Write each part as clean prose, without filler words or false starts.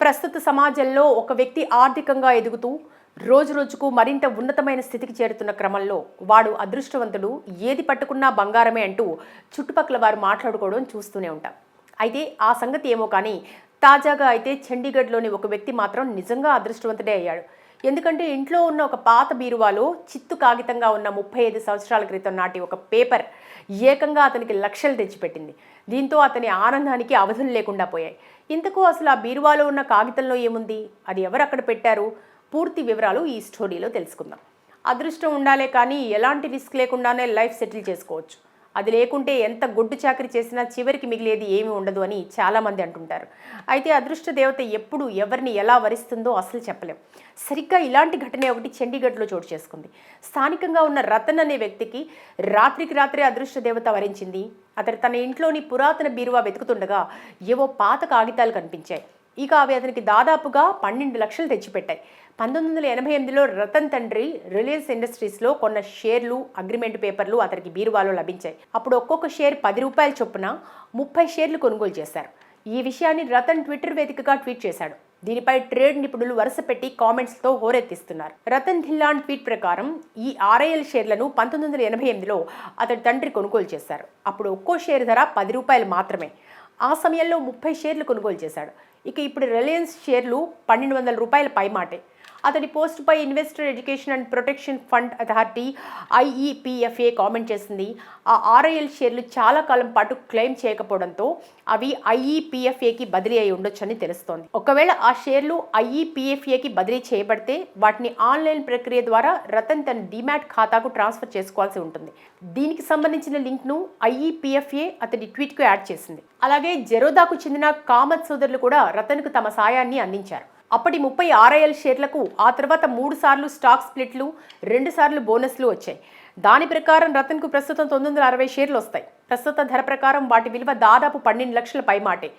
ప్రస్తుత సమాజంలో ఒక వ్యక్తి ఆర్థికంగా ఎదుగుతూ రోజురోజుకు మరింత ఉన్నతమైన స్థితికి చేరుతున్న క్రమంలో వాడు అదృష్టవంతుడు, ఏది పట్టుకున్నా బంగారమే అంటూ చుట్టుపక్కల వారు మాట్లాడుకోవడం చూస్తూనే ఉంటాం. అయితే ఆ సంగతి ఏమో కానీ తాజాగా అయితే చండీగఢ్లోని ఒక వ్యక్తి మాత్రం నిజంగా అదృష్టవంతుడే అయ్యాడు. ఎందుకంటే ఇంట్లో ఉన్న ఒక పాత బీరువాలో చిత్తు కాగితంగా ఉన్న 35 సంవత్సరాల క్రితం నాటి ఒక పేపర్ ఏకంగా అతనికి లక్షలు తెచ్చిపెట్టింది. దీంతో అతని ఆనందానికి అవధులు లేకుండా పోయాయి. ఇంతకు అసలు ఆ బీరువాలో ఉన్న కాగితంలో ఏముంది, అది ఎవరు అక్కడ పెట్టారు, పూర్తి వివరాలు ఈ స్టోరీలో తెలుసుకుందాం. అదృష్టం ఉండాలే కానీ ఎలాంటి రిస్క్ లేకుండానే లైఫ్ సెటిల్ చేసుకోవచ్చు. అది లేకుంటే ఎంత గొడ్డు చాకరీ చేసినా చివరికి మిగిలేది ఏమీ ఉండదు అని చాలామంది అంటుంటారు. అయితే అదృష్ట దేవత ఎప్పుడు ఎవరిని ఎలా వరిస్తుందో అసలు చెప్పలేం. సరిగ్గా ఇలాంటి ఘటనే ఒకటి చండీగఢ్లో చోటు చేసుకుంది. స్థానికంగా ఉన్న రతన్ అనే వ్యక్తికి రాత్రికి రాత్రే అదృష్ట దేవత వరించింది. అతడు తన ఇంట్లోని పురాతన బీరువా వెతుకుతుండగా ఏవో పాత కాగితాలు కనిపించాయి. ఇక అవి అతనికి దాదాపుగా 12 లక్షలు తెచ్చిపెట్టాయి. 1988లో రతన్ తండ్రి రిలయన్స్ ఇండస్ట్రీస్లో కొన్న షేర్లు, అగ్రిమెంట్ పేపర్లు అతనికి బీరువాలో లభించాయి. అప్పుడు ఒక్కొక్క షేర్ 10 రూపాయల చొప్పున 30 షేర్లు కొనుగోలు చేశారు. ఈ విషయాన్ని రతన్ ట్విట్టర్ వేదికగా ట్వీట్ చేశాడు. దీనిపై ట్రేడ్ నిపుణులు వరుస పెట్టి కామెంట్స్తో హోరెత్తిస్తున్నారు. రతన్ ధిల్లాన్ ట్వీట్ ప్రకారం ఈ RIL షేర్లను 1988లో అతడి తండ్రి కొనుగోలు చేశారు. అప్పుడు ఒక్కో షేర్ ధర 10 రూపాయలు మాత్రమే. ఆ సమయంలో 30 షేర్లు కొనుగోలు చేశాడు. ఇక ఇప్పుడు రిలయన్స్ షేర్లు 1200 రూపాయల పైమాటే. అతడి పోస్టుపై investor education and protection fund authority IEPFA comment చేసింది. ఆ RIL షేర్లు చాలా కాలం పాటు క్లెయిమ్ చేయకపోవడంతో అవి IEPFAకి బదిలీ అయి ఉండొచ్చని తెలుస్తోంది. ఒకవేళ ఆ షేర్లు IEPFAకి బదిలీ చేయబడితే వాటిని ఆన్లైన్ ప్రక్రియ ద్వారా రతన్ తన డిమాట్ ఖాతాకు ట్రాన్స్ఫర్ చేసుకోవాల్సి ఉంటుంది. దీనికి సంబంధించిన లింక్ను IEPFA అతడి ట్వీట్కు యాడ్ చేసింది. అలాగే జెరోదాకు చెందిన కామత్ సోదరులు కూడా రతన్కు తమ సాయాన్ని అందించారు. అప్పటి 30 RIL షేర్లకు ఆ తర్వాత 3 సార్లు స్టాక్ స్ప్లిట్లు, 2 సార్లు బోనస్లు వచ్చాయి. దాని ప్రకారం రతన్కు ప్రస్తుతం 960 షేర్లు వస్తాయి. ప్రస్తుత ధర ప్రకారం వాటి విలువ దాదాపు 12 లక్షల పైమాటే.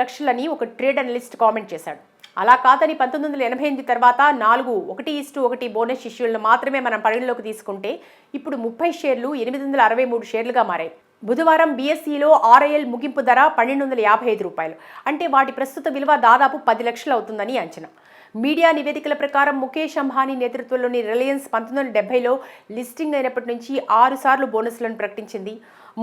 లక్షలని ఒక ట్రేడ్ అనలిస్ట్ కామెంట్ చేశాడు. అలా కాదని 1988 తర్వాత 4:1:1 బోనస్ ఇష్యూలను మాత్రమే మనం పరిగణలోకి తీసుకుంటే ఇప్పుడు 30 షేర్లు 863 షేర్లుగా మారాయి. బుధవారం BSEలో RIL ముగింపు ధర 1255 రూపాయలు. అంటే వాటి ప్రస్తుత విలువ దాదాపు 10 లక్షలు అవుతుందని అంచనా. మీడియా నివేదికల ప్రకారం ముఖేష్ అంబానీ నేతృత్వంలోని రిలయన్స్ 1970లో లిస్టింగ్ అయినప్పటి నుంచి 6 సార్లు బోనస్లను ప్రకటించింది.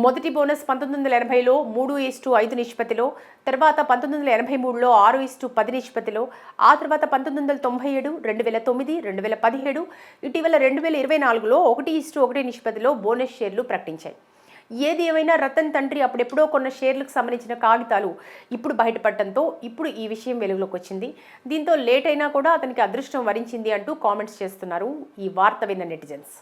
మొదటి బోనస్ 1980లో 3:5 నిష్పత్తిలో, తర్వాత 1983లో 6:10 నిష్పత్తిలో, ఆ తర్వాత 1997, 2009, 2017, ఇటీవల 2024లో 1:1 నిష్పత్తిలో బోనస్ షేర్లు ప్రకటించాయి. ఏది ఏమైనా రతన్ తండ్రి అప్పుడెప్పుడో కొన్న షేర్లకు సంబంధించిన కాగితాలు ఇప్పుడు బయటపడటంతో ఇప్పుడు ఈ విషయం వెలుగులోకి వచ్చింది. దీంతో లేట్ అయినా కూడా అతనికి అదృష్టం వరించింది అంటూ కామెంట్స్ చేస్తున్నారు ఈ వార్త విన్న నెటిజన్స్.